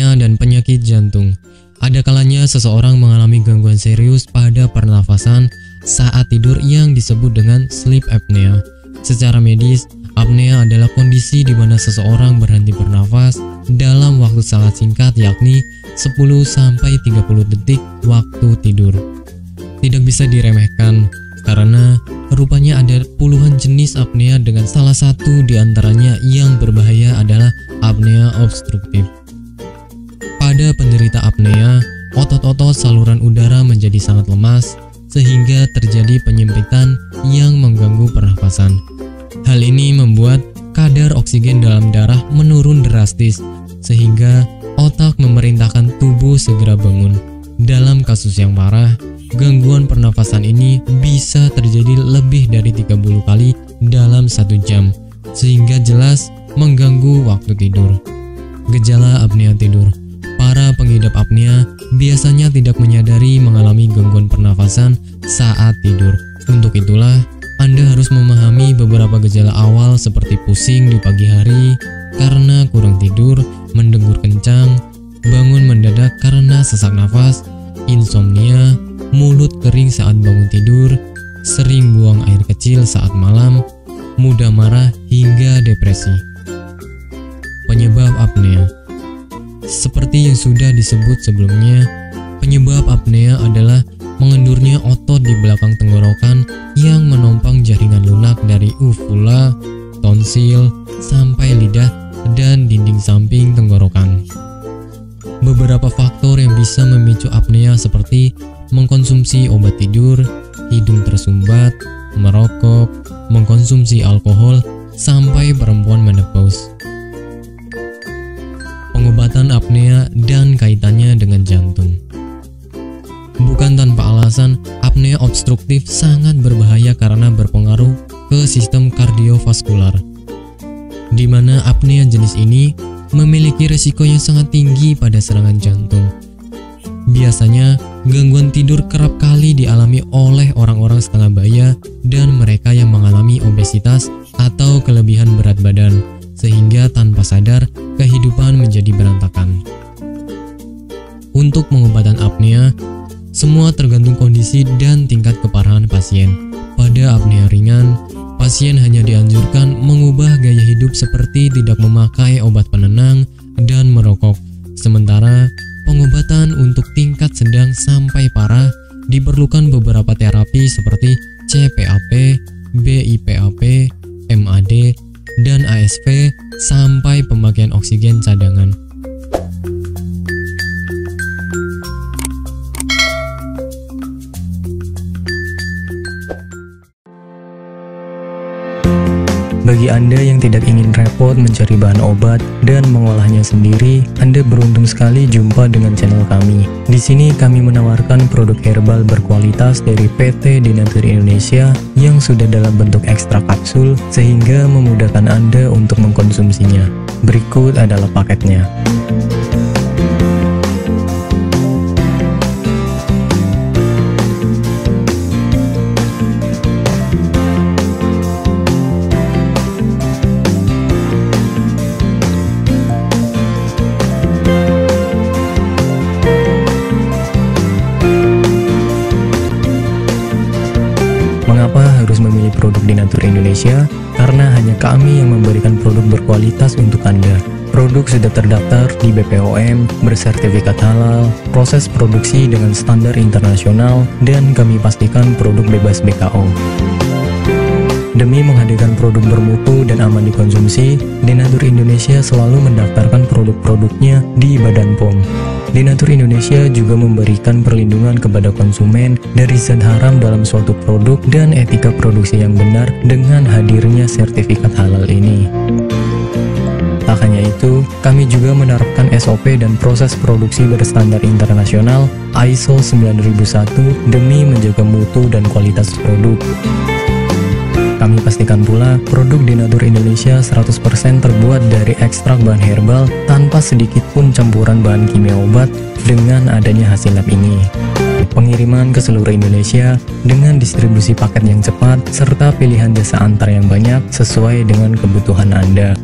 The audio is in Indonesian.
apnea dan penyakit jantung. Ada kalanya seseorang mengalami gangguan serius pada pernafasan saat tidur yang disebut dengan sleep apnea. Secara medis, apnea adalah kondisi di mana seseorang berhenti bernafas dalam waktu sangat singkat, yakni 10-30 detik waktu tidur. Tidak bisa diremehkan karena rupanya ada puluhan jenis apnea dengan salah satu di antaranya yang berbahaya adalah apnea obstruktif. Pada penderita apnea, otot-otot saluran udara menjadi sangat lemas sehingga terjadi penyempitan yang mengganggu pernafasan. Hal ini membuat kadar oksigen dalam darah menurun drastis sehingga otak memerintahkan tubuh segera bangun. Dalam kasus yang parah, gangguan pernafasan ini bisa terjadi lebih dari 30 kali dalam 1 jam sehingga jelas mengganggu waktu tidur. Gejala apnea tidur. Para pengidap apnea biasanya tidak menyadari mengalami gangguan pernafasan saat tidur. Untuk itulah, Anda harus memahami beberapa gejala awal seperti pusing di pagi hari karena kurang tidur, mendengur kencang, bangun mendadak karena sesak nafas, insomnia, mulut kering saat bangun tidur, sering buang air kecil saat malam, mudah marah, hingga depresi. Penyebab apnea. Seperti yang sudah disebut sebelumnya, penyebab apnea adalah mengendurnya otot di belakang tenggorokan yang menopang jaringan lunak dari uvula, tonsil, sampai lidah dan dinding samping tenggorokan. Beberapa faktor yang bisa memicu apnea seperti mengkonsumsi obat tidur, hidung tersumbat, merokok, mengkonsumsi alkohol, sampai perempuan menopause. Pengobatan apnea dan kaitannya dengan jantung. Bukan tanpa alasan, apnea obstruktif sangat berbahaya karena berpengaruh ke sistem kardiovaskular, di mana apnea jenis ini memiliki resiko yang sangat tinggi pada serangan jantung. Biasanya, gangguan tidur kerap kali dialami oleh orang-orang setengah baya dan mereka yang mengalami obesitas atau kelebihan berat badan, sehingga tanpa sadar kehidupan menjadi berantakan. Untuk pengobatan apnea, semua tergantung kondisi dan tingkat keparahan pasien. Pada apnea ringan, pasien hanya dianjurkan mengubah gaya hidup seperti tidak memakai obat penenang dan merokok. Sementara pengobatan untuk tingkat sedang sampai parah diperlukan beberapa terapi seperti CPAP, BIPAP, MAD, dan ASV sampai pemakaian oksigen cadangan. Bagi Anda yang tidak ingin repot mencari bahan obat dan mengolahnya sendiri, Anda beruntung sekali jumpa dengan channel kami. Di sini kami menawarkan produk herbal berkualitas dari PT Denatur Indonesia yang sudah dalam bentuk ekstrak kapsul sehingga memudahkan Anda untuk mengkonsumsinya. Berikut adalah paketnya. Mengapa harus memilih produk Denatur Indonesia? Karena hanya kami yang memberikan produk berkualitas untuk Anda. Produk sudah terdaftar di BPOM, bersertifikat halal, proses produksi dengan standar internasional, dan kami pastikan produk bebas BKO. Demi menghadirkan produk bermutu dan aman dikonsumsi, Denatur Indonesia selalu mendaftarkan produk-produknya di Badan POM. Denatur Indonesia juga memberikan perlindungan kepada konsumen dari zat haram dalam suatu produk dan etika produksi yang benar dengan hadirnya sertifikat halal ini. Tak hanya itu, kami juga menerapkan SOP dan proses produksi berstandar internasional ISO 9001 demi menjaga mutu dan kualitas produk. Kami pastikan pula produk Denatur Indonesia 100% terbuat dari ekstrak bahan herbal tanpa sedikit pun campuran bahan kimia obat dengan adanya hasil lab ini. Pengiriman ke seluruh Indonesia dengan distribusi paket yang cepat serta pilihan jasa antar yang banyak sesuai dengan kebutuhan Anda.